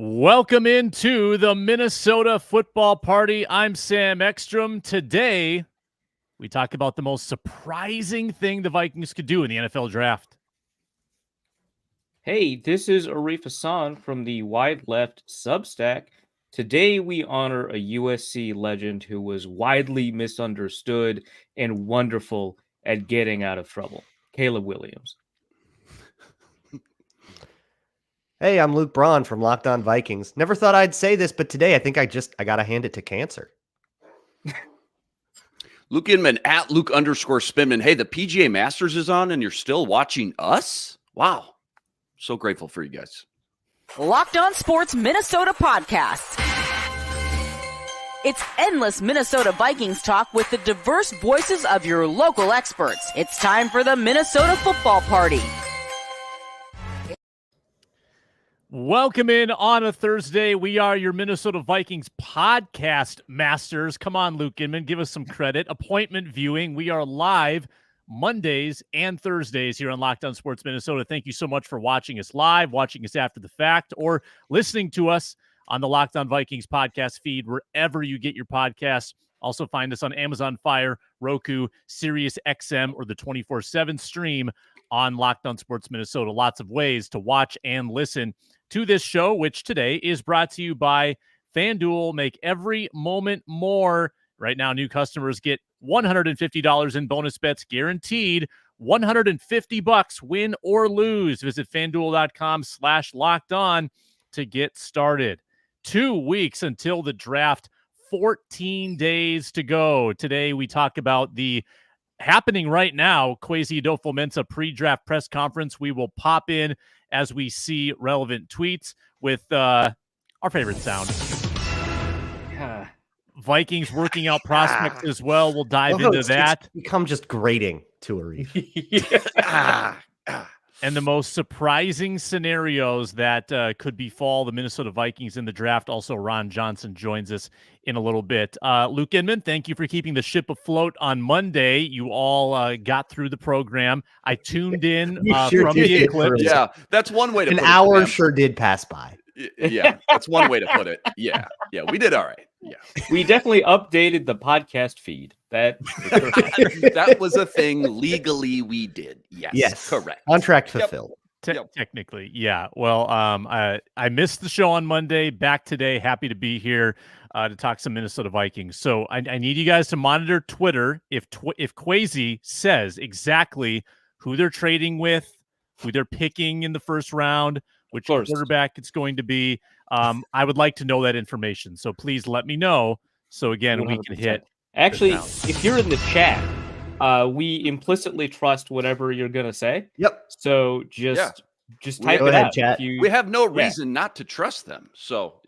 Welcome into the Minnesota football party. I'm Sam Ekstrom. Today, we talk about the most surprising thing the Vikings could do in the NFL draft. Hey, this is Arif Hasan from the Wide Left Substack. Today, we honor a USC legend who was widely misunderstood and wonderful at getting out of trouble, Caleb Williams. Hey, I'm Luke Braun from Locked On Vikings. Never thought I'd say this, but today I think I got to hand it to cancer. Luke Inman at Luke_Spinman. Hey, the PGA Masters is on and you're still watching us? Wow. So grateful for you guys. Locked On Sports Minnesota podcast. It's endless Minnesota Vikings talk with the diverse voices of your local experts. It's time for the Minnesota football party. Welcome in on a Thursday. We are your Minnesota Vikings podcast masters. Come on, Luke Inman, give us some credit. Appointment viewing. We are live Mondays and Thursdays here on Locked On Sports Minnesota. Thank you so much for watching us live, watching us after the fact, or listening to us on the Locked On Vikings podcast feed, wherever you get your podcasts. Also find us on Amazon Fire, Roku, Sirius XM, or the 24/7 stream on Locked On Sports Minnesota. Lots of ways to watch and listen to this show, which today is brought to you by FanDuel. Make every moment more. Right now, new customers get $150 in bonus bets guaranteed. $150, win or lose. Visit FanDuel.com/lockedon to get started. 2 weeks until the draft, 14 days to go. Today, we talk about the happening right now, Kwesi Adofo-Mensah pre-draft press conference. We will pop in as we see relevant tweets with our favorite sound. Vikings working out prospects as well. We'll dive into that. It's become just grating to Arif. And the most surprising scenarios that could befall the Minnesota Vikings in the draft. Also, Ron Johnson joins us in a little bit. Luke Inman, thank you for keeping the ship afloat on Monday. You all got through the program. I tuned in from the eclipse. Yeah, that's one way to put it. An hour sure did pass by. Yeah, that's one way to put it. Yeah, we did all right. Yeah, We definitely updated the podcast feed. That was a thing legally we did. Yes, correct. Contract fulfilled. Technically, yeah. Well, I missed the show on Monday. Back today. Happy to be here to talk some Minnesota Vikings. So I need you guys to monitor Twitter. If Kwesi says exactly who they're trading with, who they're picking in the first round, which quarterback it's going to be, I would like to know that information. So please let me know. So again, 100%. We can hit. Actually, if you're in the chat, we implicitly trust whatever you're gonna say. Yep. So just type it out. Chat. We have no reason not to trust them. So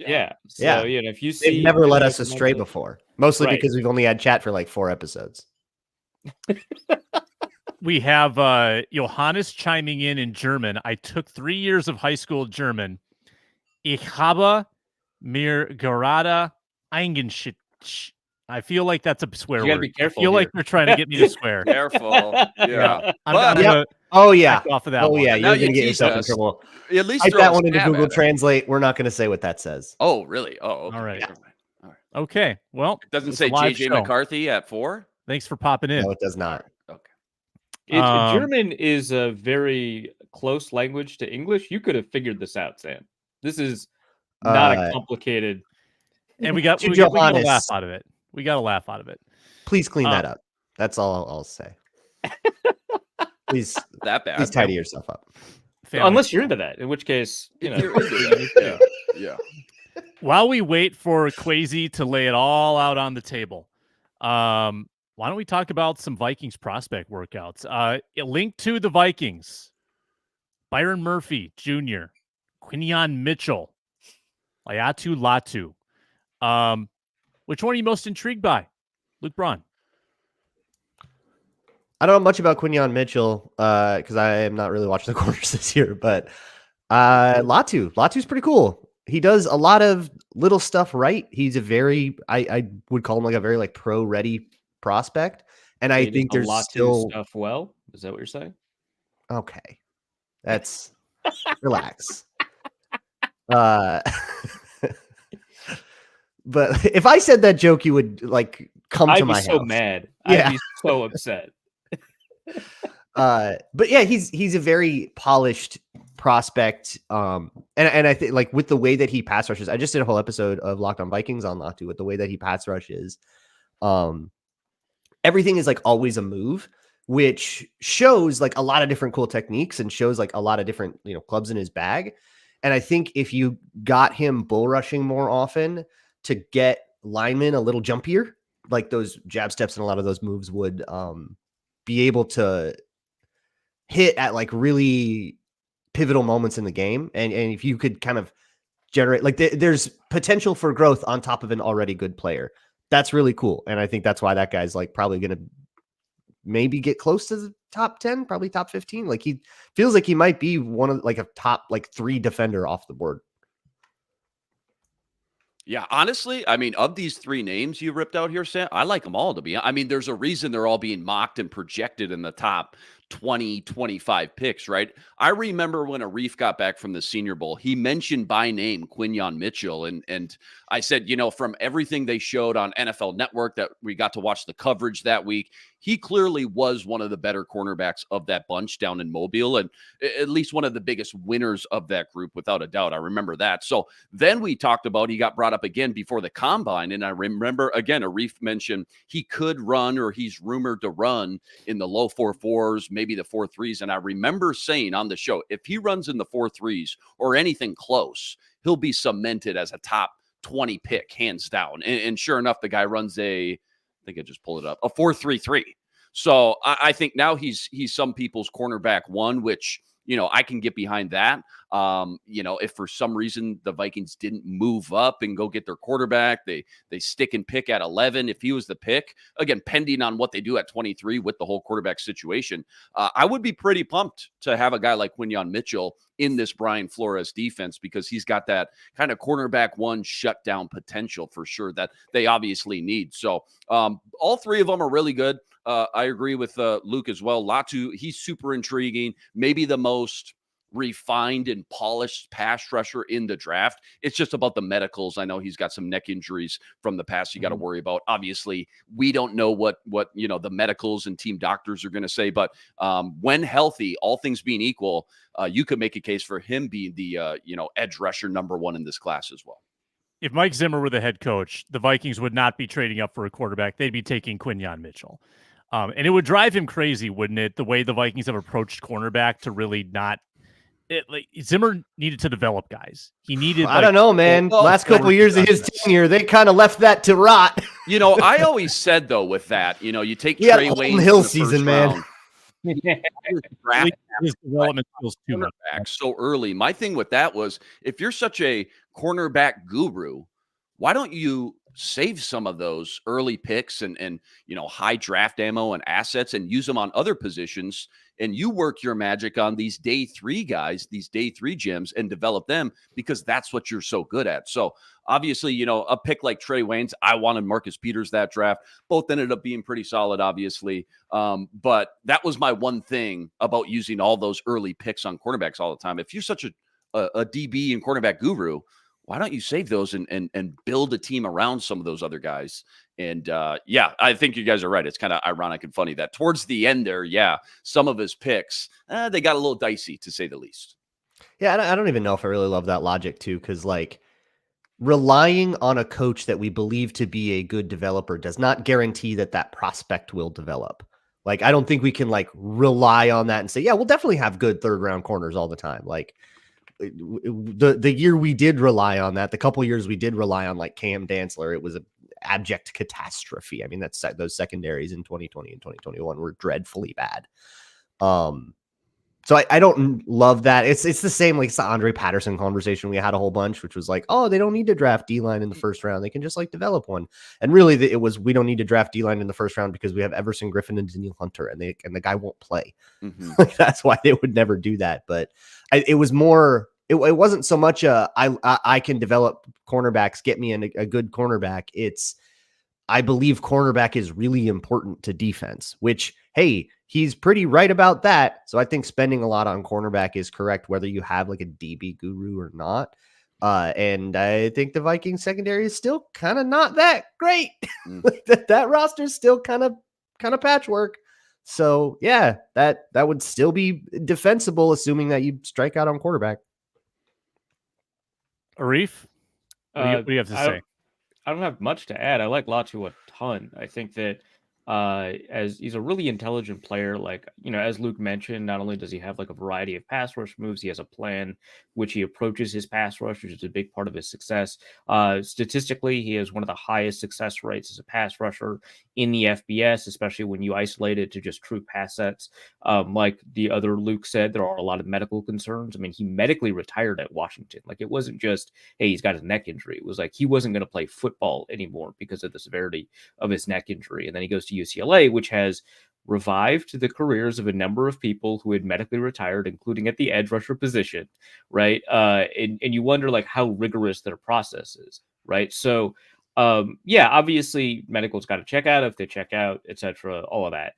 So you know, if you see, they've never led us astray before. Mostly because we've only had chat for like 4 episodes. We have Johannes chiming in German. I took 3 years of high school German. Ich habe mir gerade eingeschickt. I feel like that's a swear you gotta word. Be careful I feel here. like they're trying to get me to swear. Careful. Yeah. Oh, yeah. Off of that one. Yeah. You're going to get yourself in trouble. At least type that one into Google Translate. We're not going to say what that says. Oh, really? Oh, okay. All right. Yeah. All right. Okay. Well, it doesn't say JJ McCarthy at 4. Thanks for popping in. No, it does not. Okay. German is a very close language to English. You could have figured this out, Sam. This is not a complicated. And we got a laugh out of it. We got a laugh out of it. Please clean that up. That's all I'll say. Please, that bad. Please tidy yourself up. Unless you're into that, in which case, you know. Yeah. While we wait for Kwesi to lay it all out on the table, why don't we talk about some Vikings prospect workouts? A link to the Vikings: Byron Murphy Jr., Quinion Mitchell, Laiatu Latu. Which one are you most intrigued by? Luke Braun. I don't know much about Quinion Mitchell because I am not really watching the corners this year, but Latu's pretty cool. He does a lot of little stuff right. He's a very, I would call him like a very like pro ready prospect. And I think there's still stuff. Well, is that what you're saying? Okay. That's relax. But if I said that joke, you would like come to I'd my be so house. mad. Yeah. I'd be so upset. But yeah, he's a very polished prospect. And I think like with the way that he pass rushes, I just did a whole episode of Locked On Vikings on Latu with the way that he pass rushes. Everything is like always a move, which shows like a lot of different cool techniques and shows like a lot of different, clubs in his bag. And I think if you got him bull rushing more often to get linemen a little jumpier, like those jab steps and a lot of those moves would be able to hit at like really pivotal moments in the game. And if you could kind of generate like there's potential for growth on top of an already good player. That's really cool. And I think that's why that guy's like probably going to maybe get close to the top 10, probably top 15. Like he feels like he might be one of like a top like 3 defender off the board. Yeah, honestly, I mean, of these 3 names you ripped out here, Sam, I like them all to be. I mean, there's a reason they're all being mocked and projected in the top 20, 25 picks, right? I remember when Arif got back from the Senior Bowl, he mentioned by name Quinyon Mitchell. And I said, from everything they showed on NFL Network that we got to watch the coverage that week, he clearly was one of the better cornerbacks of that bunch down in Mobile, and at least one of the biggest winners of that group, without a doubt. I remember that. So then we talked about, he got brought up again before the combine, and I remember, again, Arif mentioned he could run, or he's rumored to run in the low 4.4s, maybe the 4.3s. And I remember saying on the show, if he runs in the 4.3s or anything close, he'll be cemented as a top 20 pick, hands down. And sure enough, the guy runs I think I just pulled it up, a 4.33. So I think now he's some people's cornerback 1, which, I can get behind that. If for some reason the Vikings didn't move up and go get their quarterback, they stick and pick at 11. If he was the pick, again, pending on what they do at 23 with the whole quarterback situation, I would be pretty pumped to have a guy like Quinyon Mitchell in this Brian Flores defense, because he's got that kind of cornerback 1 shutdown potential for sure that they obviously need. So all 3 of them are really good. I agree with Luke as well. Latu, he's super intriguing, maybe the most refined and polished pass rusher in the draft. It's just about the medicals. I know he's got some neck injuries from the past you got to worry about. Obviously, we don't know what the medicals and team doctors are going to say, but when healthy, all things being equal, you could make a case for him being the edge rusher number 1 in this class as well. If Mike Zimmer were the head coach, the Vikings would not be trading up for a quarterback. They'd be taking Quinyon Mitchell. And it would drive him crazy, wouldn't it? The way the Vikings have approached cornerback to really not Zimmer needed to develop guys. He needed. I don't know, man. Last couple of years of his tenure, they kind of left that to rot. I always said though, with that, you take he Trey had Wayne Hill season, man. His development skills too much so early. My thing with that was, if you're such a cornerback guru, why don't you save some of those early picks and high draft ammo and assets and use them on other positions, and you work your magic on these day 3 guys, these day 3 gems, and develop them, because that's what you're so good at. So obviously, a pick like Trey Wayne's, I wanted Marcus Peters that draft. Both ended up being pretty solid, obviously. But that was my one thing about using all those early picks on cornerbacks all the time. If you're such a DB and cornerback guru, why don't you save those and build a team around some of those other guys? And I think you guys are right. It's kind of ironic and funny that towards the end there, some of his picks, they got a little dicey, to say the least. Yeah, I don't even know if I really love that logic too, because like relying on a coach that we believe to be a good developer does not guarantee that prospect will develop. Like, I don't think we can like rely on that and say, yeah, we'll definitely have good 3rd round corners all the time. Like, the year we did rely on that, the couple years we did rely on like Cam Dantzler, it was an abject catastrophe. I mean, that's those secondaries in 2020 and 2021 were dreadfully bad. So I don't love that. It's the same like it's the Andre Patterson conversation we had a whole bunch, which was like, oh, they don't need to draft D-line in the 1st round. They can just like develop one. And really it was, we don't need to draft D-line in the 1st round because we have Everson Griffin and Daniel Hunter, and the guy won't play. Mm-hmm. Like, that's why they would never do that. But it was more, it wasn't so much I can develop cornerbacks, get me a good cornerback. It's, I believe cornerback is really important to defense, which, hey, he's pretty right about that. So I think spending a lot on cornerback is correct, whether you have like a DB guru or not. And I think the Vikings secondary is still kind of not that great. Mm. that roster is still kind of patchwork. So yeah, that would still be defensible, assuming that you strike out on quarterback. Arif, what do you have to say? I don't have much to add. I like Latu a ton. I think that as he's a really intelligent player, like, as Luke mentioned, not only does he have like a variety of pass rush moves, he has a plan which he approaches his pass rush, which is a big part of his success. Statistically, he has one of the highest success rates as a pass rusher in the FBS, especially when you isolate it to just true pass sets. Like the other Luke said, there are a lot of medical concerns. I mean, he medically retired at Washington. Like, it wasn't just, hey, he's got his neck injury. It was like he wasn't going to play football anymore because of the severity of his neck injury. And then he goes to UCLA, which has revived the careers of a number of people who had medically retired, including at the edge rusher position, right? And you wonder like how rigorous their process is, right? So, yeah, obviously medical's got to check out if they check out, etc., all of that.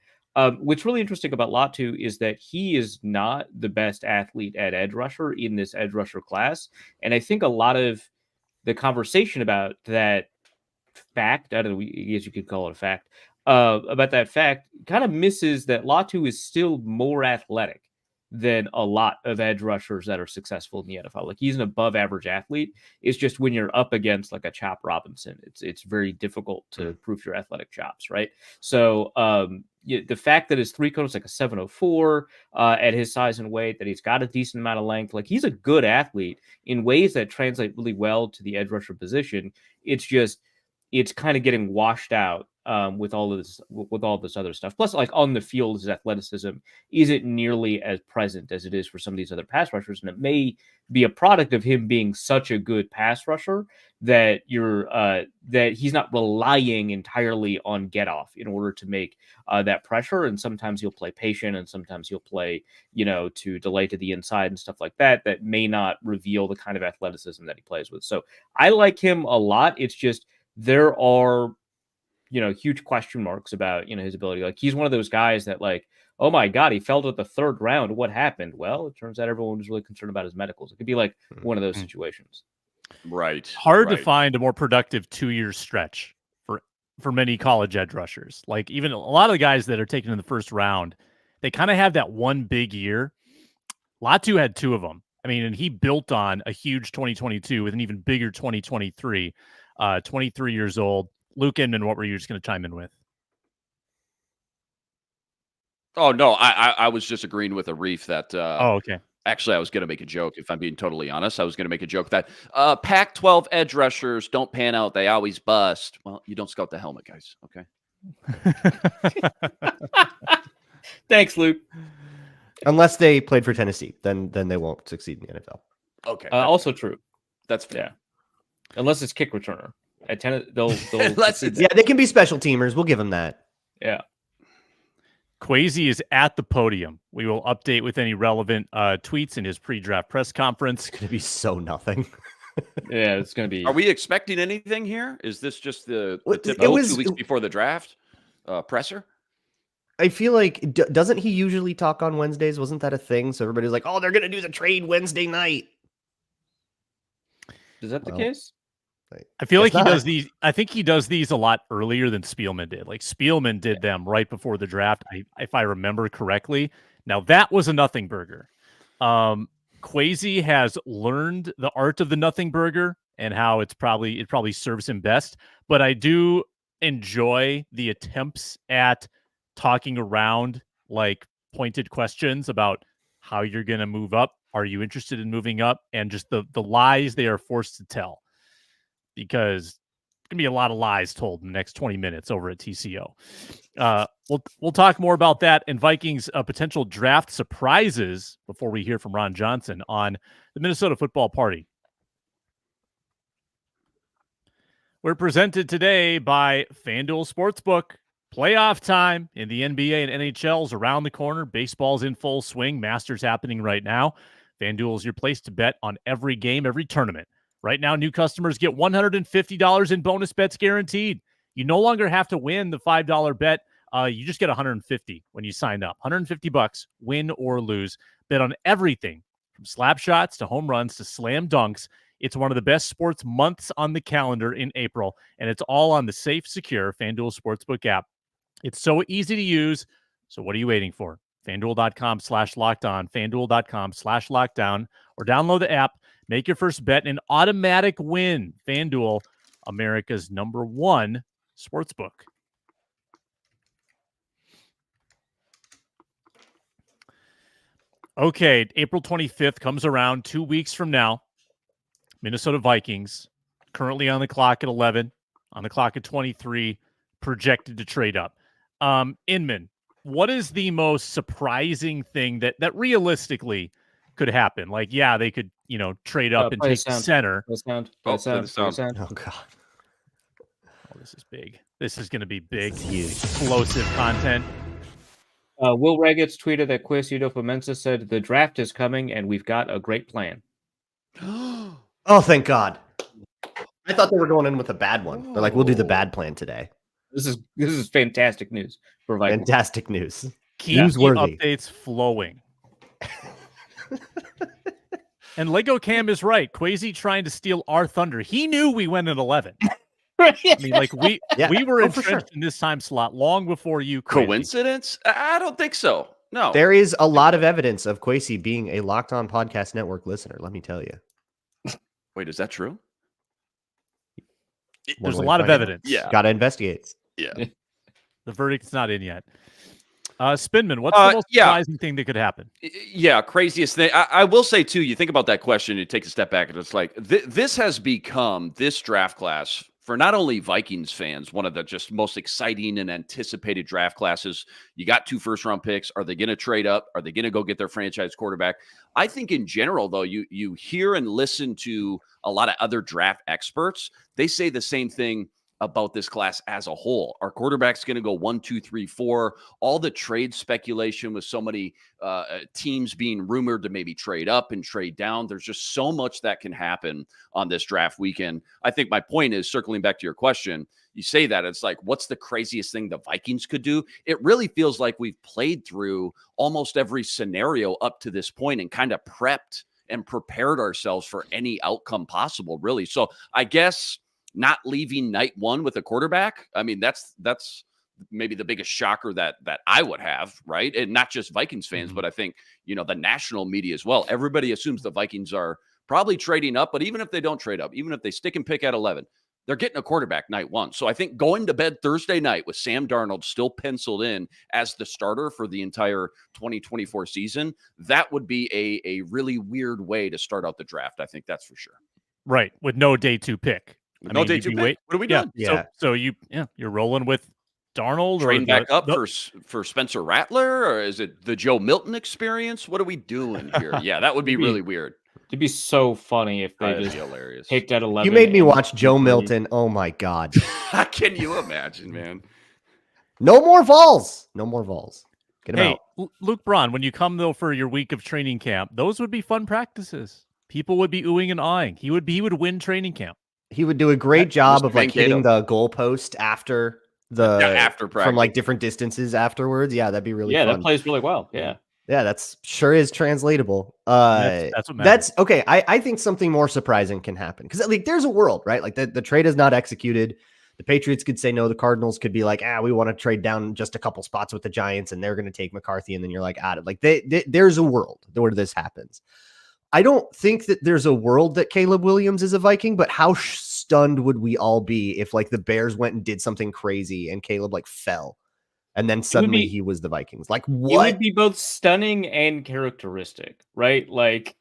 What's really interesting about Latu is that he is not the best athlete at edge rusher in this edge rusher class, and I think a lot of the conversation about that fact, I don't know, I guess you could call it a fact, about that fact kind of misses that Latu is still more athletic than a lot of edge rushers that are successful in the NFL. Like, he's an above average athlete. It's just when you're up against like a Chop Robinson, it's very difficult to prove your athletic chops, right? So the fact that his 3 cone is like a 704 at his size and weight, that he's got a decent amount of length, like he's a good athlete in ways that translate really well to the edge rusher position. It's just, it's kind of getting washed out with all this other stuff. Plus, like, on the field, his athleticism isn't nearly as present as it is for some of these other pass rushers, and it may be a product of him being such a good pass rusher that that he's not relying entirely on get off in order to make that pressure. And sometimes he'll play patient, and sometimes he'll play, to delay to the inside and stuff like that. That may not reveal the kind of athleticism that he plays with. So I like him a lot. It's just there are, huge question marks about, his ability. Like, he's one of those guys that, like, oh my God, he fell to the 3rd round. What happened? Well, it turns out everyone was really concerned about his medicals. It could be like one of those situations. Right. Hard to find a more productive 2-year stretch for many college edge rushers. Like, even a lot of the guys that are taken in the 1st round, they kind of have that one big year. Latu had 2 of them. I mean, and he built on a huge 2022 with an even bigger 2023. 23 years old. Luke Inman, what were you just going to chime in with? Oh, no, I was just agreeing with Arif that okay. Actually, I was going to make a joke, if I'm being totally honest. I was going to make a joke that Pac-12 edge rushers don't pan out. They always bust. Well, you don't scout the helmet, guys, okay? Thanks, Luke. Unless they played for Tennessee, then they won't succeed in the NFL. Okay. Also true. That's fair. Yeah. Unless it's kick returner. At they'll they can be special teamers. We'll give them that. Yeah. Kwesi is at the podium. We will update with any relevant tweets in his pre-draft press conference. It's going to be so nothing. Yeah, it's going to be. Are we expecting anything here? Is this just the typical 2 weeks before the draft presser? I feel like, doesn't he usually talk on Wednesdays? Wasn't that a thing? So everybody's like, oh, they're going to do the trade Wednesday night. Is that the case? I feel like he does these. I think he does these a lot earlier than Spielman did. Like, Spielman did them right before the draft, if I remember correctly. Now, that was a nothing burger. Kwesi has learned the art of the nothing burger and how it probably serves him best. But I do enjoy the attempts at talking around like pointed questions about how you're going to move up. Are you interested in moving up? And just the lies they are forced to tell. Because there's going to be a lot of lies told in the next 20 minutes over at TCO. We'll talk more about that and Vikings potential draft surprises before we hear from Ron Johnson on the Minnesota Football Party. We're presented today by FanDuel Sportsbook. Playoff time in the NBA and NHL's around the corner. Baseball's in full swing. Masters happening right now. FanDuel is your place to bet on every game, every tournament. Right now, new customers get $150 in bonus bets guaranteed. You no longer have to win the $5 bet. You just get $150 when you sign up. $150, win or lose. Bet on everything from slap shots to home runs to slam dunks. It's one of the best sports months on the calendar in April, and it's all on the safe, secure FanDuel Sportsbook app. It's so easy to use. So what are you waiting for? FanDuel.com/lockedon, FanDuel.com/lockdown, or download the app. Make your first bet an automatic win. FanDuel, America's #1 sportsbook. Okay, April 25th comes around 2 weeks from now. Minnesota Vikings, currently on the clock at 11, on the clock at 23, projected to trade up. Inman, what is the most surprising thing that realistically could happen? Like, yeah, they could, trade up and take center. Play sound. Oh God. Oh, this is big. This is going to be big. This is huge. Explosive content. Will Reget's tweeted that Kwesi Adofo-Mensah said the draft is coming and we've got a great plan. Oh, thank God. I thought they were going in with a bad one. They're like, we'll do the bad plan today. This is fantastic news for Vikings. Fantastic news. Keep Newsworthy. updates flowing. And Lego Cam is right. Kwesi trying to steal our thunder. He knew we went at 11. I mean, like we were entrenched in this time slot long before you. Kwesi. Coincidence? I don't think so. No. There is a lot of evidence of Kwesi being a Locked On Podcast Network listener, let me tell you. Wait, is that true? There's a lot of evidence. Yeah. Got to investigate. Yeah. The verdict's not in yet. Spinman, what's the most surprising thing that could happen? Yeah, craziest thing. I will say, too, you think about that question, you take a step back, and it's like, this has become, this draft class, for not only Vikings fans, one of the just most exciting and anticipated draft classes. You got 2 first-round picks. Are they going to trade up? Are they going to go get their franchise quarterback? I think in general, though, you hear and listen to a lot of other draft experts. They say the same thing about this class as a whole. Our quarterback's going to go 1, 2, 3, 4. All the trade speculation with so many teams being rumored to maybe trade up and trade down. There's just so much that can happen on this draft weekend. I think my point is, circling back to your question, you say that it's like, what's the craziest thing the Vikings could do? It really feels like we've played through almost every scenario up to this point and kind of prepped and prepared ourselves for any outcome possible, really. So I guess not leaving night one with a quarterback, I mean, that's maybe the biggest shocker that I would have, right? And not just Vikings fans, but I think, the national media as well. Everybody assumes the Vikings are probably trading up, but even if they don't trade up, even if they stick and pick at 11, they're getting a quarterback night one. So I think going to bed Thursday night with Sam Darnold still penciled in as the starter for the entire 2024 season, that would be a really weird way to start out the draft. I think that's for sure. Right. With no day 2 pick. No day 2 pick. What are we doing? Yeah. So you're rolling with Darnold, trading back up for Spencer Rattler, or is it the Joe Milton experience? What are we doing here? Yeah, that would be really weird. It'd be so funny if they just hilarious. picked at 11. You made me watch Joe Milton. Oh my God. Can you imagine, man? No more Vols. No more Vols. Get him out. Luke Braun, when you come though for your week of training camp, those would be fun practices. People would be oohing and eyeing. He would win training camp. He would do a great job of like hitting the goalpost after practice from like different distances afterwards. Yeah, that'd be really fun. That plays really well. Yeah. Yeah, that's sure is translatable. That's what matters. That's okay. I think something more surprising can happen because like there's a world, right? Like the trade is not executed. The Patriots could say no. The Cardinals could be like, we want to trade down just a couple spots with the Giants, and they're going to take McCarthy, and then you're like, like there's a world where this happens. I don't think that there's a world that Caleb Williams is a Viking, but how stunned would we all be if like the Bears went and did something crazy and Caleb like fell and then suddenly he was the Vikings? Like what? It would be both stunning and characteristic, right? Like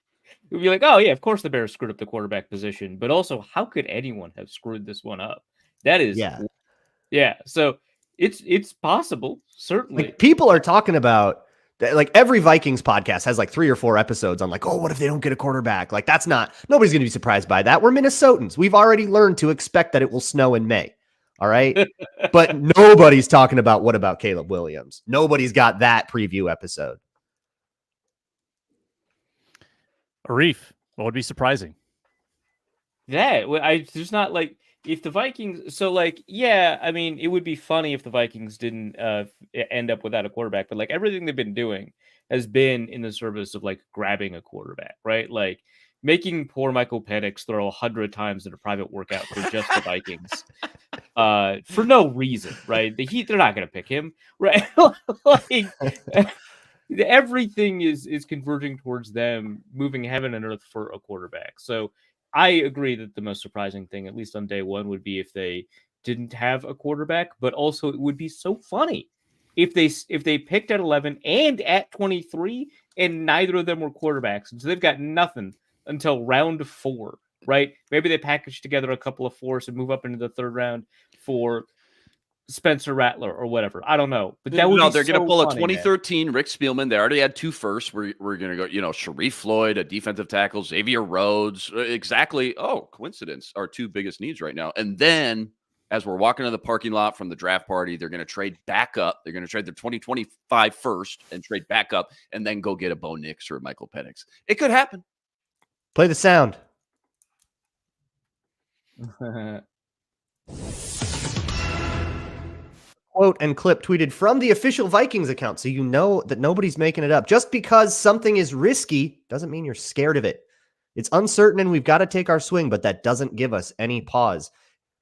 it would be like, oh yeah, of course the Bears screwed up the quarterback position, but also how could anyone have screwed this one up? That is, yeah. So it's possible, certainly. Like, people are talking about. Like every Vikings podcast has like 3 or 4 episodes on like, what if they don't get a quarterback? Like nobody's going to be surprised by that. We're Minnesotans. We've already learned to expect that it will snow in May. All right. But nobody's talking about what about Caleb Williams? Nobody's got that preview episode. Arif, what would be surprising? There's not like, if the Vikings, so like, yeah, I mean, it would be funny if the Vikings didn't end up without a quarterback, but like everything they've been doing has been in the service of like grabbing a quarterback, right? Like making poor Michael Penix throw 100 times in a private workout for just the Vikings. For no reason, right? They're not going to pick him, right? Like, everything is converging towards them moving heaven and earth for a quarterback. So I agree that the most surprising thing, at least on day one, would be if they didn't have a quarterback, but also it would be so funny if they picked at 11 and at 23 and neither of them were quarterbacks. And so they've got nothing until round 4, right? Maybe they package together a couple of 4s and move up into the 3rd round for Spencer Rattler or whatever. I don't know. But that would be they're going to pull funny, a 2013 Rick Spielman. They already had 2 firsts. We're going to go, Sharif Floyd, a defensive tackle, Xavier Rhodes. Exactly. Oh, coincidence. Our 2 biggest needs right now. And then as we're walking to the parking lot from the draft party, they're going to trade back up. They're going to trade their 2025 first and trade back up and then go get a Bo Nix or Michael Penix. It could happen. Play the sound. Quote and clip tweeted from the official Vikings account, so you know that nobody's making it up. Just because something is risky doesn't mean you're scared of it. It's uncertain and we've got to take our swing, but that doesn't give us any pause.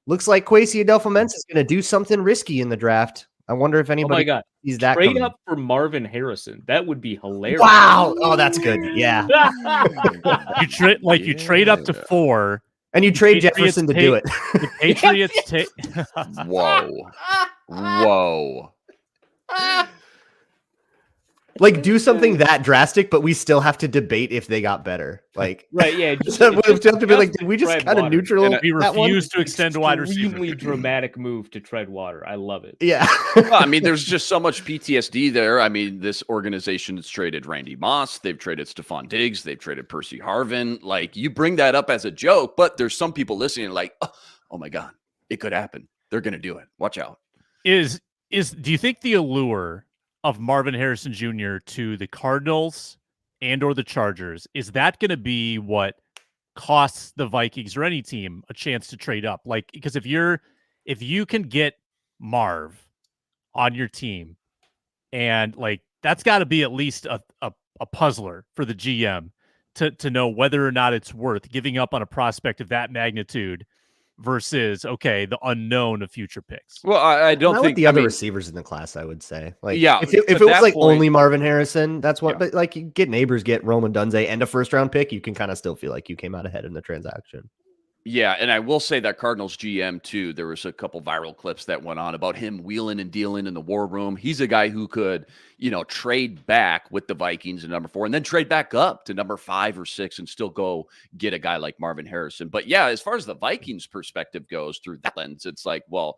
Looks like Kwesi Adofo-Mensah is going to do something risky in the draft. I wonder if anybody sees that trade coming. up for Marvin Harrison. That would be hilarious. Wow. Oh, that's good. Yeah. you trade up to 4. And you trade Jefferson to do it. The Patriots take. Whoa. Like, do something that drastic, but we still have to debate if they got better. Like, right? Yeah, we have to be like, did we just kind of neutral? We refuse to extend wide receiver. Extremely dramatic move to tread water. I love it. Yeah. Well, I mean, there's just so much PTSD there. I mean, this organization has traded Randy Moss. They've traded Stephon Diggs. They've traded Percy Harvin. Like, you bring that up as a joke, but there's some people listening like, oh my God, it could happen. They're going to do it. Watch out. Do you think the allure of Marvin Harrison Jr. to the Cardinals and or the Chargers, is that going to be what costs the Vikings or any team a chance to trade up? Like, because if you can get Marv on your team, and like that's got to be at least a puzzler for the GM to know whether or not it's worth giving up on a prospect of that magnitude versus, okay, the unknown of future picks. Well, I don't think like the other receivers in the class, I would say. Like, yeah, if it was like only Marvin Harrison, that's what. Yeah. But like, you get Neighbors, get Roman Dunze, and a 1st-round pick, you can kind of still feel like you came out ahead in the transaction. Yeah, and I will say that Cardinals GM too, there was a couple viral clips that went on about him wheeling and dealing in the war room. He's a guy who could, trade back with the Vikings in number 4 and then trade back up to number 5 or 6 and still go get a guy like Marvin Harrison. But yeah, as far as the Vikings perspective goes through that lens, it's like, well,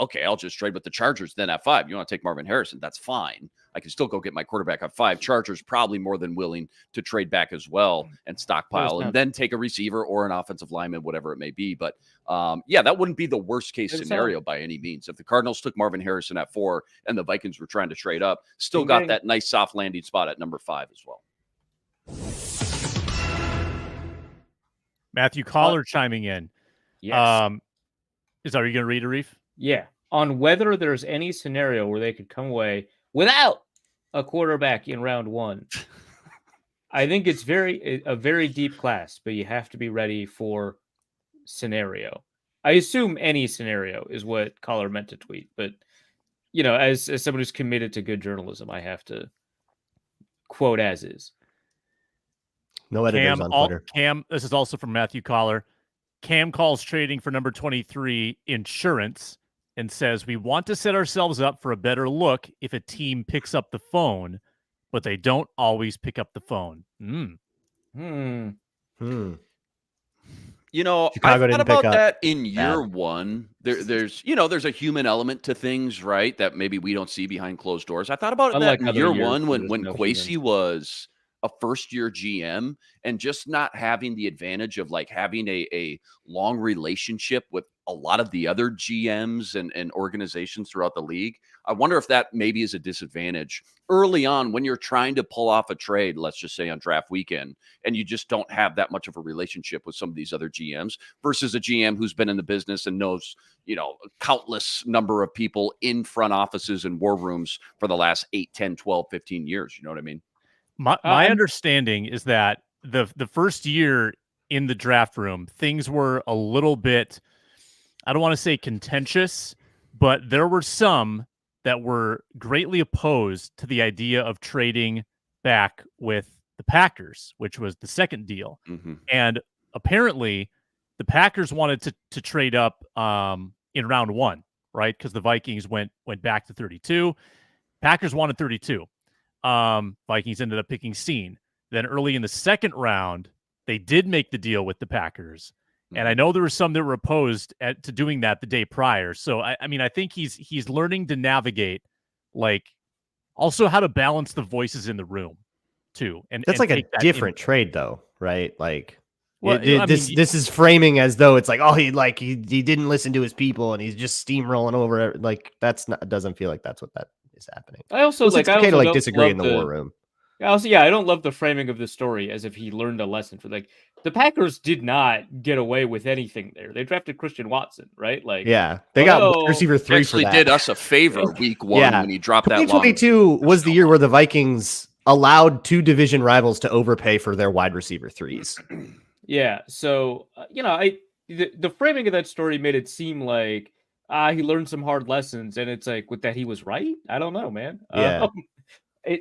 okay, I'll just trade with the Chargers then at 5. You want to take Marvin Harrison? That's fine. I can still go get my quarterback at 5. Chargers probably more than willing to trade back as well and stockpile and then take a receiver or an offensive lineman, whatever it may be. But yeah, that wouldn't be the worst case scenario by any means. If the Cardinals took Marvin Harrison at 4 and the Vikings were trying to trade up, still got that nice soft landing spot at number 5 as well. Matthew Collar chiming in. Yes. Are you going to read, Arif? Yeah. On whether there's any scenario where they could come away without a quarterback in round 1. I think it's a very deep class, but you have to be ready for scenario. I assume any scenario is what Collar meant to tweet, but as someone who's committed to good journalism, I have to quote as is. No editors on Twitter. Cam, this is also from Matthew Collar. Cam calls trading for number 23 insurance and says, we want to set ourselves up for a better look if a team picks up the phone, but they don't always pick up the phone. Chicago I thought about up. that in year 1. There's a human element to things, right? That maybe we don't see behind closed doors. I thought about that in year 1 when Kwesi was a first-year GM and just not having the advantage of like having a long relationship with a lot of the other GMs and organizations throughout the league. I wonder if that maybe is a disadvantage early on when you're trying to pull off a trade, let's just say on draft weekend, and you just don't have that much of a relationship with some of these other GMs versus a GM who's been in the business and knows, countless number of people in front offices and war rooms for the last 8, 10, 12, 15 years. You know what I mean? My understanding is that the first year in the draft room, things were a little bit, I don't want to say contentious, but there were some that were greatly opposed to the idea of trading back with the Packers, which was the second deal. Mm-hmm. And apparently the Packers wanted to trade up in round 1, right? Because the Vikings went back to 32. Packers wanted 32. Vikings ended up picking Scene. Then early in the second round, they did make the deal with the Packers. And I know there were some that were opposed to doing that the day prior. So, I mean, I think he's learning to navigate, like, also how to balance the voices in the room, too. And that's and like a take that different trade, though, right? Like, Well, this is framing as though it's like, oh, he didn't listen to his people and he's just steamrolling over. Like, doesn't feel like that's what that is happening. I also It's okay to don't disagree in love the war room. I don't love the framing of the story as if he learned a lesson for the Packers did not get away with anything there. They drafted Christian Watson, right? Like, yeah, they got wide receiver 3 actually for that. did us a favor week 1 when he dropped that long. 2022 was the year where the Vikings allowed 2 division rivals to overpay for their wide receiver 3s. Yeah, so the framing of that story made it seem like he learned some hard lessons, and it's like with that he was right. I don't know, man.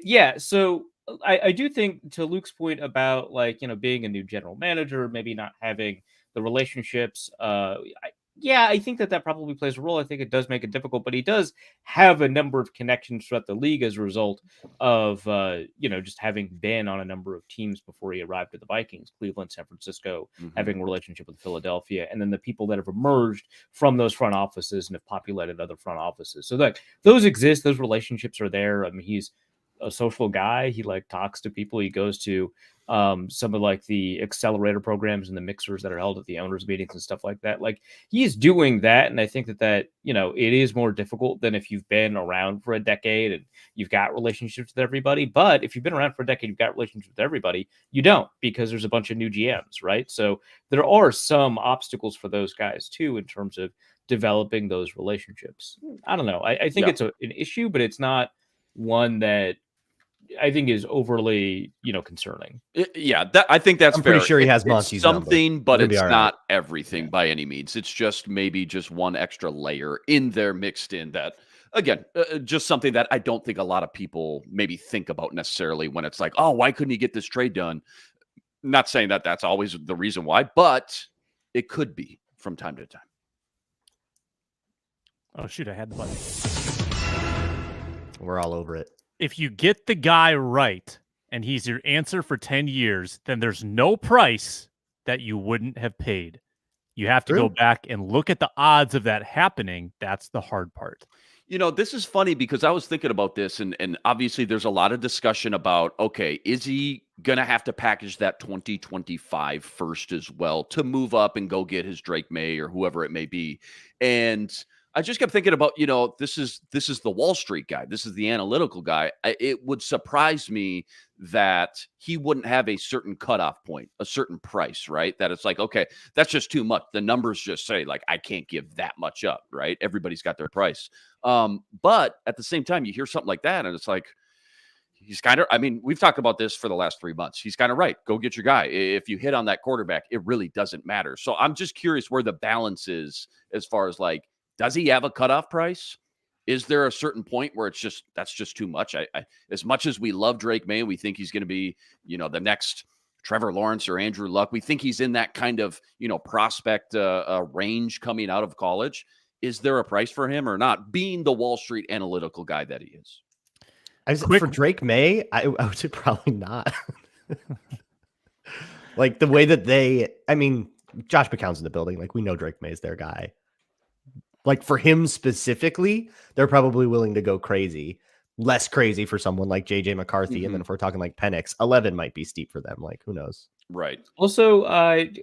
Yeah. So I do think, to Luke's point about being a new general manager, maybe not having the relationships. I think that probably plays a role. I think it does make it difficult, but he does have a number of connections throughout the league as a result of just having been on a number of teams before he arrived at the Vikings, Cleveland, San Francisco, having a relationship with Philadelphia, and then the people that have emerged from those front offices and have populated other front offices. So those exist, those relationships are there. I mean, he's a social guy. He talks to people. He goes to some of the accelerator programs and the mixers that are held at the owners meetings and stuff like that. He's doing that. And I think that it is more difficult than if you've been around for a decade and you've got relationships with everybody. But if you've been around for a decade, you've got relationships with everybody, you don't, because there's a bunch of new GMs, right? So there are some obstacles for those guys too, in terms of developing those relationships. I don't know. I think it's an issue, but it's not one that I think is overly, concerning. I think that's I'm fair. pretty sure he has Monty's something, number. but it's not everything by any means. It's just maybe just one extra layer in there mixed in that, again, just something that I don't think a lot of people maybe think about necessarily when it's like, oh, why couldn't he get this trade done? Not saying that that's always the reason why, but it could be from time to time. Oh, shoot, I had the button. We're all over it. If you get the guy right and he's your answer for 10 years, then there's no price that you wouldn't have paid. You have to go back and look at the odds of that happening. That's the hard part. This is funny because I was thinking about this, and obviously there's a lot of discussion about, okay, is he going to have to package that 2025 first as well to move up and go get his Drake May or whoever it may be? And I just kept thinking about, this is the Wall Street guy. This is the analytical guy. It would surprise me that he wouldn't have a certain cutoff point, a certain price, right? That it's like, okay, that's just too much. The numbers just say I can't give that much up, right? Everybody's got their price. But at the same time, you hear something like that and it's like, he's kind of, we've talked about this for the last 3 months. He's kind of right. Go get your guy. If you hit on that quarterback, it really doesn't matter. So I'm just curious where the balance is as far as does he have a cutoff price? Is there a certain point where that's just too much? I as much as we love Drake May, we think he's going to be, the next Trevor Lawrence or Andrew Luck. We think he's in that kind of, prospect range coming out of college. Is there a price for him or not? Being the Wall Street analytical guy that he is. For Drake May, I would say probably not. The way that Josh McCown's in the building. We know Drake May's their guy. For him specifically, they're probably willing to go crazy. Less crazy for someone like JJ McCarthy. And then if we're talking Penix, 11 might be steep for them. Who knows? Right. Also,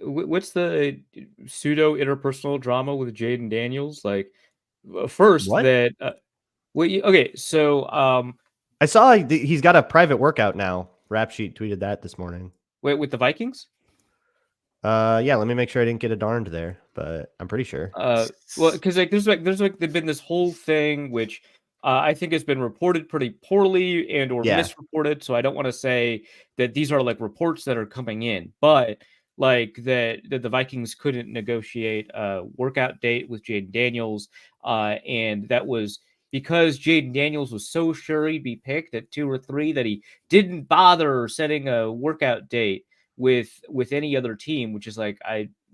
what's the pseudo interpersonal drama with Jayden Daniels? First, what? I saw he's got a private workout now. Rap Sheet tweeted that this morning. Wait, with the Vikings? Yeah, let me make sure I didn't get a darned there, but I'm pretty sure. Well, because there's been this whole thing which I think it's been reported pretty poorly and or Yeah. misreported. So I don't want to say that these are like reports that are coming in, but like that the Vikings couldn't negotiate a workout date with Jayden Daniels. And that was because Jayden Daniels was so sure he'd be picked at 2 or 3 that he didn't bother setting a workout date with any other team, which is like,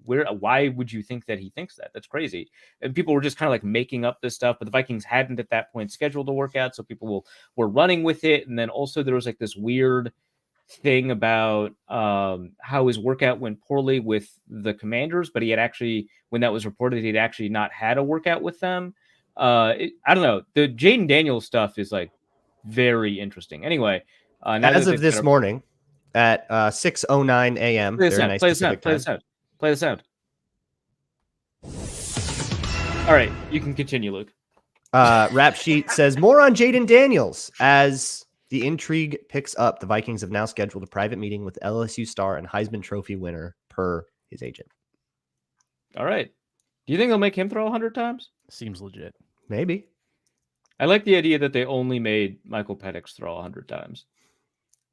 why would you think that he thinks that? That's crazy. And people were just kind of like making up this stuff, but the Vikings hadn't at that point scheduled a workout, so people were running with it. And then also there was like this weird thing about how his workout went poorly with the Commanders, but he had actually, when that was reported, he'd actually not had a workout with them. I don't know. The Jayden Daniels stuff is like very interesting. Anyway, as of this morning at 6:09 a.m. Play the sound. All right, you can continue, Luke. Rap Sheet says more on Jayden Daniels as the intrigue picks up. The Vikings have now scheduled a private meeting with LSU star and Heisman Trophy winner per his agent. All right. Do you think they'll make him throw 100 times? Seems legit. Maybe. I like the idea that they only made Michael Penix throw 100 times.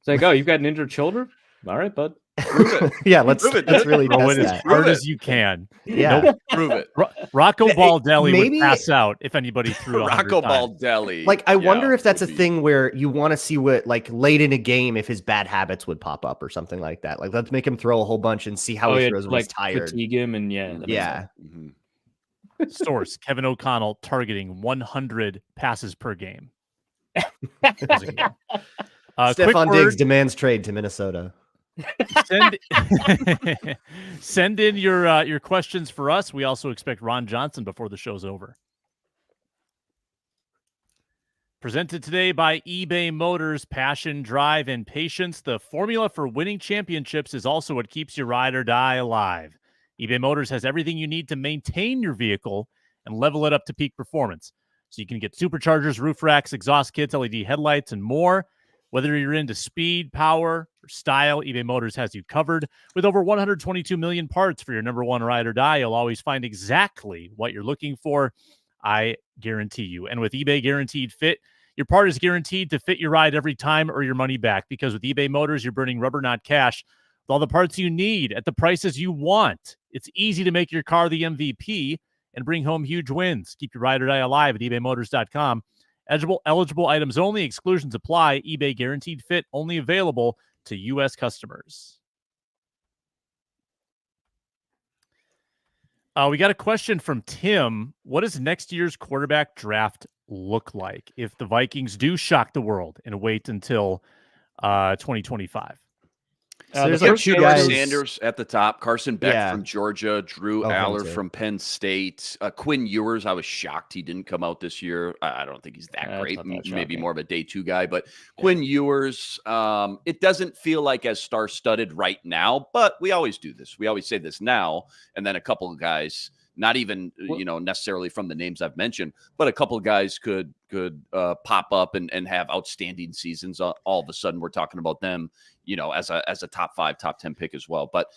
It's like, oh, you've got an injured shoulder? All right, bud. Prove it. Yeah, let's really throw test it that. as hard as you can. Yeah. Nope, prove it. Rocco Baldelli maybe- would pass out if anybody threw 100 Rocco times. Baldelli. Like, I wonder if that's a would be- thing where you want to see what, like, late in a game, if his bad habits would pop up or something like that. Like, let's make him throw a whole bunch and see how he throws when he's tired. Fatigue him and that makes Yeah. sense. Mhm. Source, Kevin O'Connell targeting 100 passes per game. Stephon Diggs demands trade to Minnesota. Send in your questions for us. We also expect Ron Johnson before the show's over. Presented today by eBay Motors. Passion, drive, and patience. The formula for winning championships is also what keeps your ride or die alive. eBay Motors has everything you need to maintain your vehicle and level it up to peak performance. So you can get superchargers, roof racks, exhaust kits, LED headlights, and more. Whether you're into speed, power, or style, eBay Motors has you covered. With over 122 million parts for your number one ride or die, you'll always find exactly what you're looking for. I guarantee you. And with eBay Guaranteed Fit, your part is guaranteed to fit your ride every time or your money back. Because with eBay Motors, you're burning rubber, not cash. With all the parts you need at the prices you want, it's easy to make your car the MVP and bring home huge wins. Keep your ride or die alive at ebaymotors.com. Eligible items only. Exclusions apply. eBay Guaranteed Fit only available to U.S. customers. We got a question from Tim. What does next year's quarterback draft look like if the Vikings do shock the world and wait until 2025? So there's Yeah, like two Taylor guys. Sanders at the top, Carson Beck Yeah. from Georgia, Drew Oh, him Aller too. from Penn State, Quinn Ewers. I was shocked he didn't come out this year. I don't think he's that That's great. not that Maybe shocking. more of a day 2 guy, but Quinn Ewers, it doesn't feel like as star-studded right now, but we always do this. We always say this now, and then a couple of guys, not even necessarily from the names I've mentioned, but a couple of guys could pop up and have outstanding seasons. All of a sudden, we're talking about them, as a top 5, top 10 pick as well. But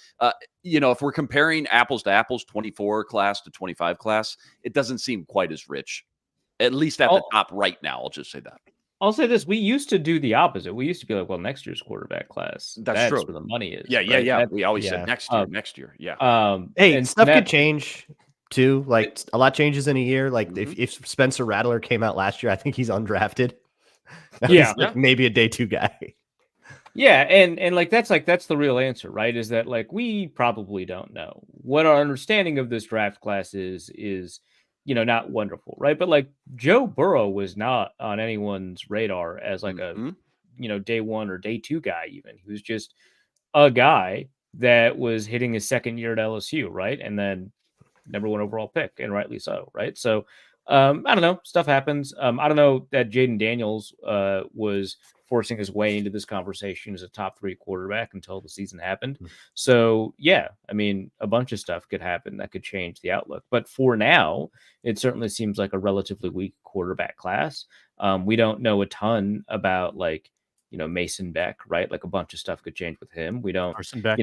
if we're comparing apples to apples, 24 class to 25 class, it doesn't seem quite as rich, at least at the top right now. I'll just say that. I'll say this: we used to do the opposite. We used to be like, well, next year's quarterback class. That's true. Where the money is. Yeah. right? We always said next year. Yeah. Hey, and stuff Matt- could change too. Like a lot changes in a year. Like if Spencer Rattler came out last year, I think he's undrafted. Yeah. He's like maybe a day 2 guy. Yeah, and that's the real answer, right? Is that like we probably don't know what our understanding of this draft class is not wonderful, right? But like Joe Burrow was not on anyone's radar as like a day 1 or day 2 guy. Even he was just a guy that was hitting his second year at LSU, right? And then number 1 overall pick, and rightly so, right? So I don't know, stuff happens. I don't know that Jayden Daniels was forcing his way into this conversation as a top 3 quarterback until the season happened. So yeah, I mean, a bunch of stuff could happen that could change the outlook. But for now, it certainly seems like a relatively weak quarterback class. We don't know a ton about Mason Beck, right? Like a bunch of stuff could change with him. We don't, Carson Beck.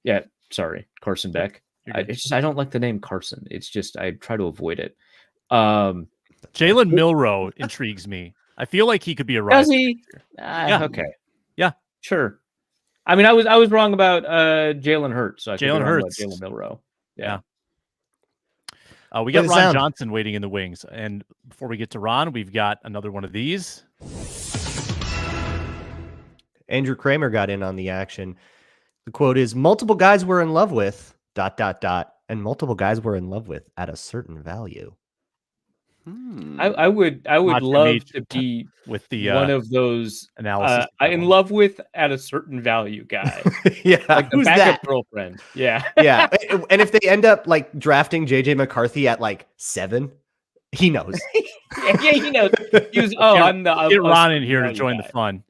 yeah. Sorry, Carson Beck. I don't like the name Carson. It's just I try to avoid it. Jalen Milroe intrigues me. I feel like he could be a Does rival. he? Yeah. Okay. Yeah. Sure. I mean, I was wrong about Jalen Hurts. So I could be Jalen wrong about Hurts. Jalen Milroe. Yeah. We Play got the Ron sound. Johnson waiting in the wings. And before we get to Ron, we've got another one of these. Andrew Kramer got in on the action. The quote is, multiple guys we're in love with, ... and multiple guys we're in love with at a certain value. I would Not for love me to be with the one of those analysis. I in love with at a certain value guy. Yeah, Like the who's backup that? girlfriend. Yeah. Yeah, and if they end up like drafting JJ McCarthy at like 7, he knows. yeah, he knows. He was, Get Ron in here to value join guy. the fun.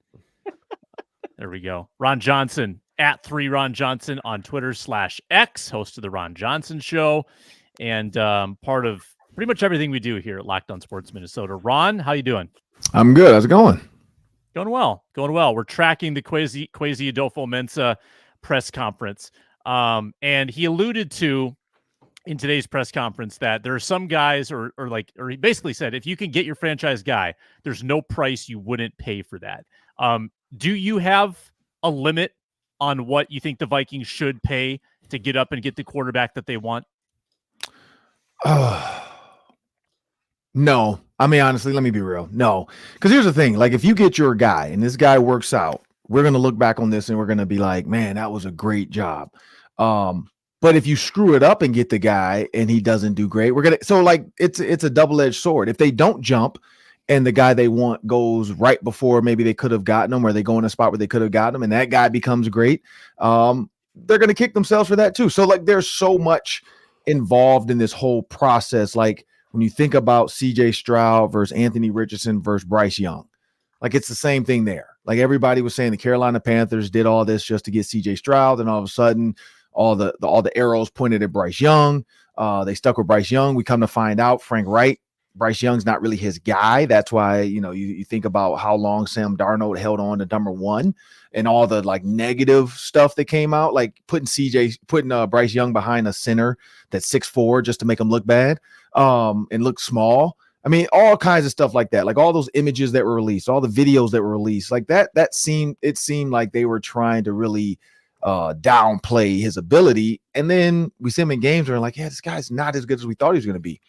There we go. Ron Johnson at 3Ron Johnson on Twitter /X, host of the Ron Johnson Show, and part of pretty much everything we do here at Locked On Sports Minnesota. Ron, how you doing? I'm good. How's it going? Going well. Going well. We're tracking the Kwesi Adofo-Mensah press conference. And he alluded to in today's press conference that there are some guys or he basically said, if you can get your franchise guy, there's no price you wouldn't pay for that. Do you have a limit on what you think the Vikings should pay to get up and get the quarterback that they want? No. I mean, honestly, let me be real. No. Because here's the thing. Like, if you get your guy and this guy works out, we're going to look back on this and we're going to be like, man, that was a great job. But if you screw it up and get the guy and he doesn't do great, it's a double-edged sword. If they don't jump and the guy they want goes right before maybe they could have gotten him, or they go in a spot where they could have gotten him and that guy becomes great, they're going to kick themselves for that too. So like, there's so much involved in this whole process. Like, when you think about CJ Stroud versus Anthony Richardson versus Bryce Young, like, it's the same thing there. Like, everybody was saying the Carolina Panthers did all this just to get CJ Stroud, and all of a sudden all the arrows pointed at Bryce Young. They stuck with Bryce Young. We come to find out Frank Wright, Bryce Young's not really his guy. That's why, you think about how long Sam Darnold held on to number 1 and all the like negative stuff that came out, like putting Bryce Young behind a center that's 6'4" just to make him look bad and look small. I mean, all kinds of stuff like that, like all those images that were released, all the videos that were released, like that seemed like they were trying to really downplay his ability. And then we see him in games where we're like, yeah, this guy's not as good as we thought he was going to be.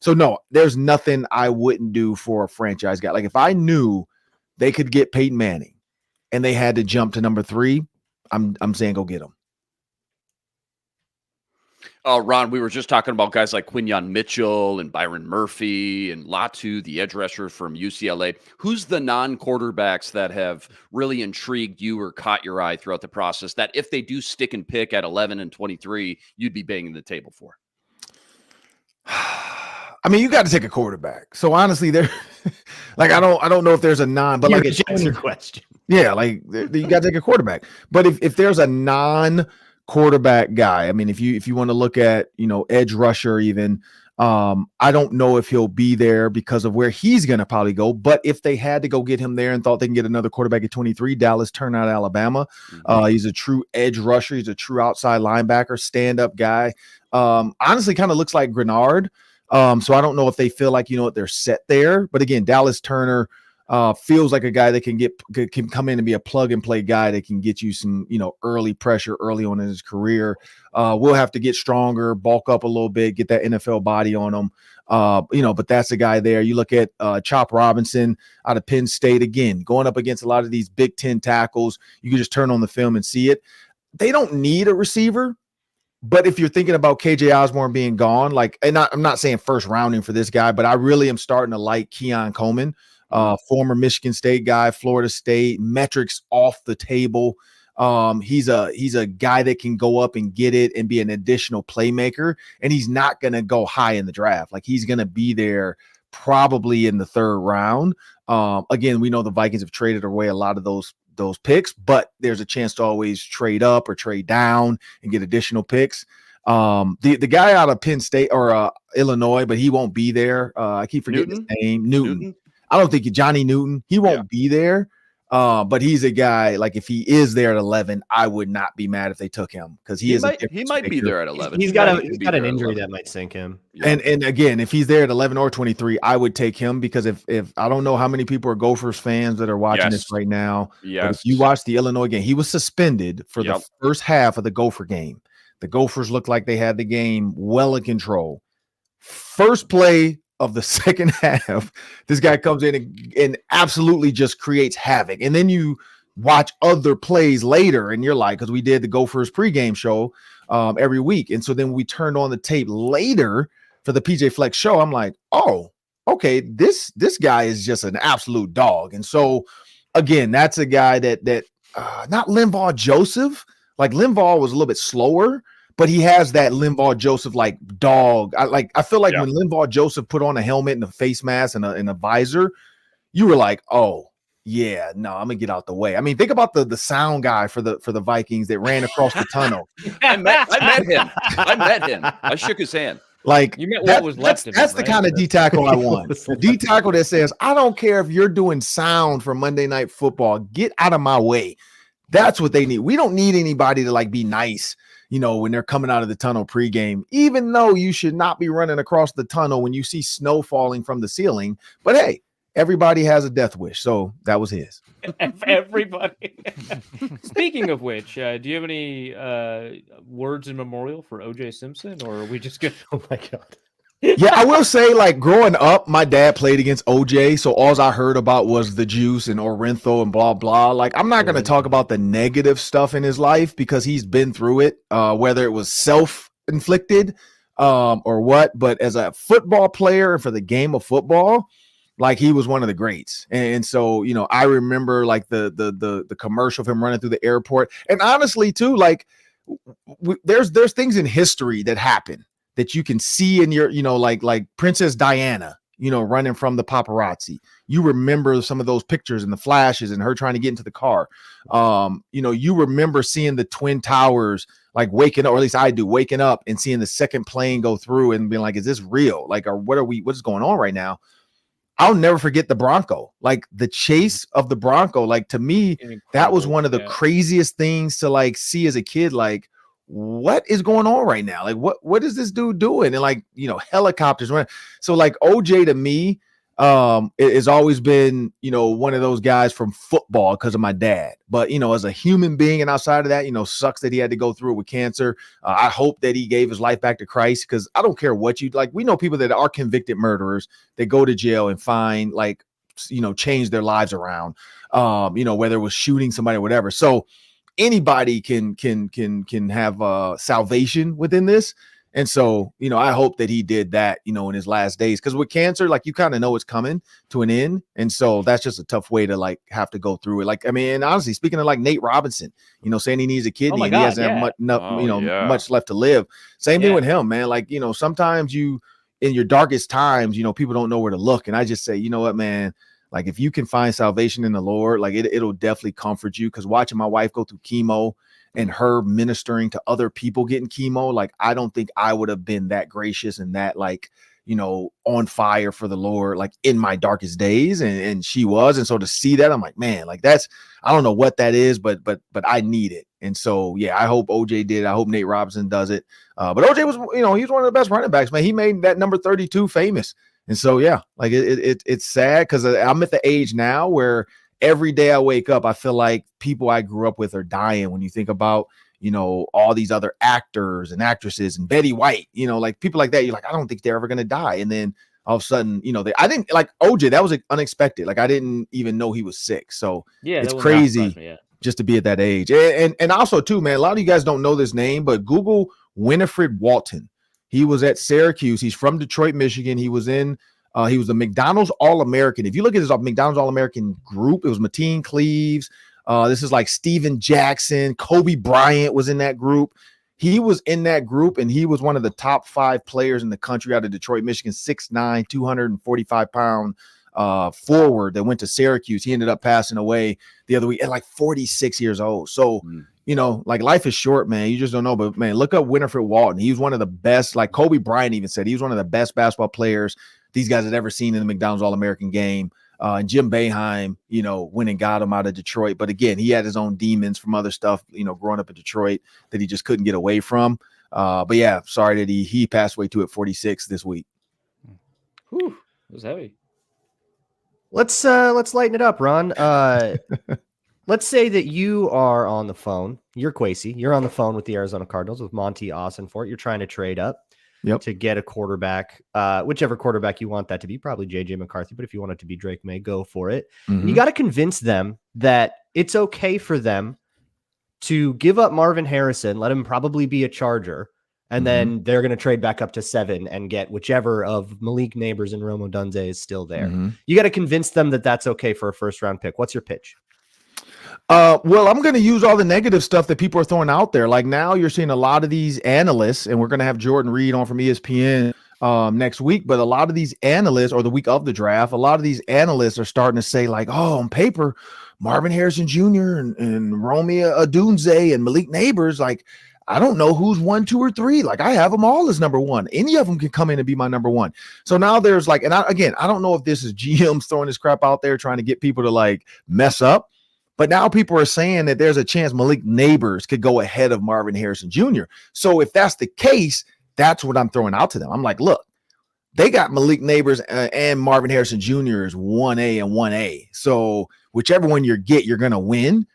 So no, there's nothing I wouldn't do for a franchise guy. Like, if I knew they could get Peyton Manning and they had to jump to number 3, I'm saying go get him. Ron, we were just talking about guys like Quinyon Mitchell and Byron Murphy and Latu, the edge rusher from UCLA. Who's the non-quarterbacks that have really intrigued you or caught your eye throughout the process that if they do stick and pick at 11 and 23, you'd be banging the table for? I mean, you got to take a quarterback. So honestly, there, like, I don't know if there's a non, but like, it's your question. Yeah, like, you got to take a quarterback. But if there's a non-quarterback guy, I mean, if you want to look at, edge rusher even, I don't know if he'll be there because of where he's going to probably go. But if they had to go get him there and thought they can get another quarterback at 23, Dallas Turner out of Alabama. He's a true edge rusher. He's a true outside linebacker, stand-up guy. Honestly, kind of looks like Grenard. So I don't know if they feel like, they're set there. But again, Dallas Turner feels like a guy that can come in and be a plug and play guy that can get you some, early pressure early on in his career. We'll have to get stronger, bulk up a little bit, get that NFL body on him. But that's a guy there. You look at Chop Robinson out of Penn State, again, going up against a lot of these Big Ten tackles. You can just turn on the film and see it. They don't need a receiver. But if you're thinking about KJ Osborne being gone, I'm not saying first rounding for this guy, but I really am starting to like Keon Coleman, former Michigan State guy, Florida State, metrics off the table. He's a guy that can go up and get it and be an additional playmaker, and he's not going to go high in the draft. Like, he's going to be there probably in the 3rd round. Again, we know the Vikings have traded away a lot of those picks, but there's a chance to always trade up or trade down and get additional picks. The guy out of Penn State or Illinois, but he won't be there. I keep forgetting his name. Newton. I don't think Johnny Newton. He won't be there. But he's a guy, like, if he is there at 11, I would not be mad if they took him, because he might be there at 11. He's got an injury that might sink him. Yeah. And again, if he's there at 11 or 23, I would take him, because if I don't know how many people are Gophers fans that are watching this right now. Yes. But if you watch the Illinois game, he was suspended for Yep. the first half of the Gopher game. The Gophers looked like they had the game well in control. First play of the second half, this guy comes in and absolutely just creates havoc. And then you watch other plays later, and you're like, because we did the Gophers pregame show every week. And so then we turned on the tape later for the PJ Flex show. I'm like, oh, okay, this guy is just an absolute dog. And so again, that's a guy that not Linval Joseph. Like, Linval was a little bit slower, but he has that Linval Joseph like dog. I feel like when Linval Joseph put on a helmet and a face mask and a visor, you were like, oh yeah, no, I'm gonna get out the way. I mean, think about the sound guy for the Vikings that ran across the tunnel. I met him. I shook his hand. Like, You meant what was left of that's him, the right? kind of D tackle I want. A D tackle that says, I don't care if you're doing sound for Monday Night Football, get out of my way. That's what they need. We don't need anybody to like be nice, when they're coming out of the tunnel pregame, even though you should not be running across the tunnel when you see snow falling from the ceiling. But hey, everybody has a death wish. So that was his. Everybody. Speaking of which, do you have any words in memorial for OJ Simpson, or are we just good? Oh my God. Yeah, I will say, like, growing up, my dad played against OJ, so all I heard about was the juice and Orenthal and blah blah. Like, I'm not going to talk about the negative stuff in his life, because he's been through it, whether it was self-inflicted or what. But as a football player and for the game of football, like, he was one of the greats. And so, I remember like the commercial of him running through the airport. And honestly, too, like, there's things in history that happen that you can see in your, like Princess Diana, running from the paparazzi. You remember some of those pictures and the flashes and her trying to get into the car. You remember seeing the Twin Towers, like waking up, or at least I do, waking up and seeing the second plane go through and being like, is this real? Like, or what's going on right now? I'll never forget the Bronco, like the chase of the Bronco. Like, to me, Incredible. that was one of the craziest things to like see as a kid. Like, what is going on right now? Like, what is this dude doing? And like, helicopters. So like, OJ to me has always been, one of those guys from football because of my dad. But, as a human being and outside of that, sucks that he had to go through it with cancer. I hope that he gave his life back to Christ, because I don't care what you like. We know people that are convicted murderers that go to jail and find, like, change their lives around, whether it was shooting somebody or whatever. So anybody can have salvation within this. And so, I hope that he did that, in his last days, because with cancer, like, you kind of know it's coming to an end. And so that's just a tough way to like have to go through it. Like, I mean, honestly, speaking of like Nate Robinson, saying he needs a kidney and he doesn't have much left to live. Same thing with him, man. Like, sometimes in your darkest times, people don't know where to look. And I just say, you know what, man, like, if you can find salvation in the Lord, like, it'll definitely comfort you. Because watching my wife go through chemo and her ministering to other people getting chemo, like, I don't think I would have been that gracious and that, like, on fire for the Lord, like, in my darkest days. And she was. And so to see that, I'm like, man, like, I don't know what that is, but I need it. And so, yeah, I hope OJ did. I hope Nate Robinson does it. But OJ was, he's one of the best running backs, man. He made that number 32 famous. And so, yeah, like, it's sad, because I'm at the age now where every day I wake up, I feel like people I grew up with are dying. When you think about, all these other actors and actresses and Betty White, like people like that, you're like, I don't think they're ever going to die. And then all of a sudden, I didn't like OJ. That was unexpected. Like, I didn't even know he was sick. So yeah, it's crazy just to be at that age. And also too, man, a lot of you guys don't know this name, but Google Winifred Walton. He was at Syracuse. He's from Detroit, Michigan. He was in he was a McDonald's All-American. If you look at his McDonald's All-American group, it was Mateen Cleaves. This is like Steven Jackson. Kobe Bryant was in that group. He was in that group, and he was one of the top 5 players in the country out of Detroit, Michigan, 6'9", 245-pound forward that went to Syracuse. He ended up passing away the other week at like 46 years old. So, like, life is short, man. You just don't know. But, man, look up Winifred Walton. He was one of the best. Like Kobe Bryant even said, he was one of the best basketball players these guys had ever seen in the McDonald's All-American game. And Jim Boeheim, went and got him out of Detroit. But again, he had his own demons from other stuff, growing up in Detroit that he just couldn't get away from. But yeah, sorry that he passed away too at 46 this week. Whew, it was heavy. Let's lighten it up, Ron. Let's say that you are on the phone. You're Kwesi. You're on the phone with the Arizona Cardinals with Monty Austinfort. You're trying to trade up to get a quarterback, whichever quarterback you want that to be, probably J.J. McCarthy. But if you want it to be Drake May, go for it. You got to convince them that it's okay for them to give up Marvin Harrison, let him probably be a Charger, and then they're going to trade back up to 7 and get whichever of Malik Neighbors and Rome Odunze is still there. You got to convince them that that's okay for a first-round pick. What's your pitch? Well, I'm going to use all the negative stuff that people are throwing out there. Like now you're seeing a lot of these analysts, and we're going to have Jordan Reed on from ESPN next week. But a lot of these analysts, or the week of the draft, a lot of these analysts are starting to say like, oh, on paper, Marvin Harrison Jr. and Romeo Odunze and Malik Neighbors, like, I don't know who's 1, 2, or 3. Like I have them all as number 1. Any of them can come in and be my number 1. So now there's like, and I don't know if this is GMs throwing this crap out there trying to get people to like mess up. But now people are saying that there's a chance Malik Neighbors could go ahead of Marvin Harrison Jr. So if that's the case, that's what I'm throwing out to them. I'm like, look, they got Malik Neighbors and Marvin Harrison Jr. as 1A and 1A. So whichever one you're going to win.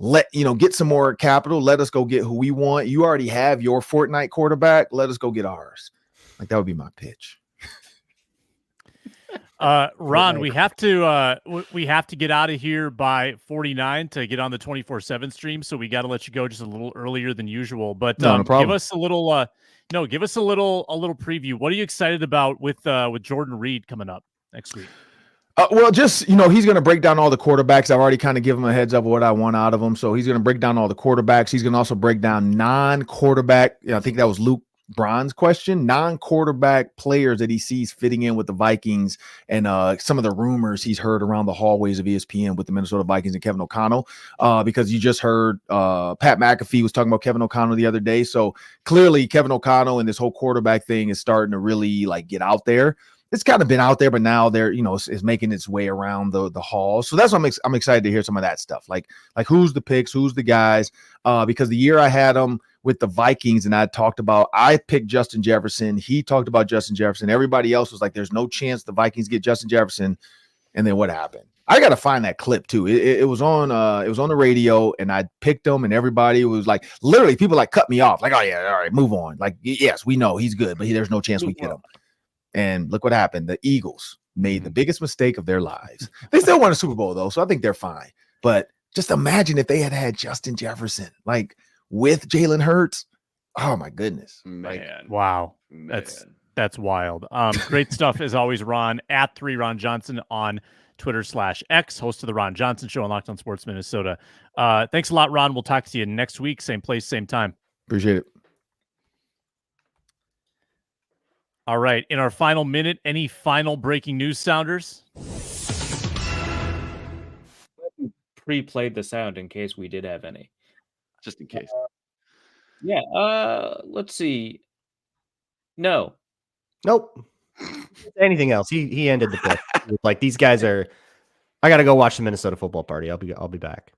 Get some more capital. Let us go get who we want. You already have your Fortnite quarterback. Let us go get ours. Like that would be my pitch. Ron, we have to get out of here by 49 to get on the 24/7 stream. So we got to let you go just a little earlier than usual. But no problem. Give us a little preview. What are you excited about with Jordan Reed coming up next week? Well, just, he's going to break down all the quarterbacks. I've already kind of given him a heads up of what I want out of him. So he's going to break down all the quarterbacks. He's going to also break down non-quarterback. I think that was Luke Braun's question, non-quarterback players that he sees fitting in with the Vikings and some of the rumors he's heard around the hallways of ESPN with the Minnesota Vikings and Kevin O'Connell, because you just heard Pat McAfee was talking about Kevin O'Connell the other day. So clearly Kevin O'Connell and this whole quarterback thing is starting to really like get out there. It's kind of been out there, but now they're, is making its way around the hall. So that's what I'm excited to hear some of that stuff. Like who's the picks, who's the guys, because the year I had them with the Vikings and I picked Justin Jefferson. He talked about Justin Jefferson. Everybody else was like, there's no chance the Vikings get Justin Jefferson. And then what happened? I got to find that clip too. It was on the radio and I picked him and everybody was like, literally people like cut me off. Like, oh yeah, all right, move on. Like, yes, we know he's good, but there's no chance we get him. And look what happened. The Eagles made the biggest mistake of their lives. They still won a Super Bowl though, so I think they're fine. But just imagine if they had Justin Jefferson, like with Jalen Hurts. Oh my goodness, man! Wow, that's wild. Great stuff as always, Ron at 3 Ron Johnson on Twitter/X, host of the Ron Johnson Show on Locked On Sports Minnesota. Thanks a lot, Ron. We'll talk to you next week, same place, same time. Appreciate it. All right. In our final minute, any final breaking news sounders? Pre-played the sound in case we did have any. Just in case. Let's see. No. Nope. Anything else? He ended the pick. Like these guys are. I got to go watch the Minnesota football party. I'll be back.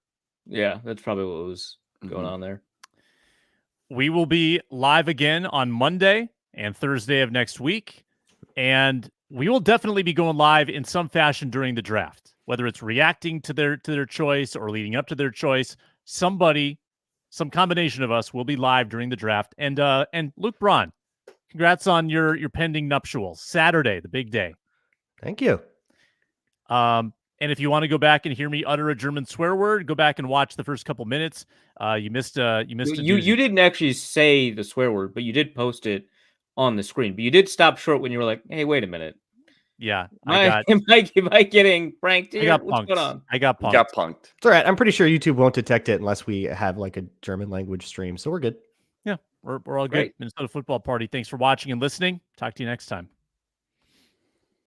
Yeah, that's probably what was going on there. We will be live again on Monday and Thursday of next week. And we will definitely be going live in some fashion during the draft, whether it's reacting to their choice or leading up to their choice. Some combination of us will be live during the draft. And Luke Braun, congrats on your pending nuptials. Saturday, the big day. Thank you. And if you want to go back and hear me utter a German swear word, go back and watch the first couple minutes. You missed. You didn't actually say the swear word, but you did post it on the screen. But you did stop short when you were like, "Hey, wait a minute." Yeah, am I getting pranked here? What's going on? I got punked. It's all right. I'm pretty sure YouTube won't detect it unless we have like a German language stream. So we're good. Yeah, we're all good. Minnesota Football Party. Thanks for watching and listening. Talk to you next time.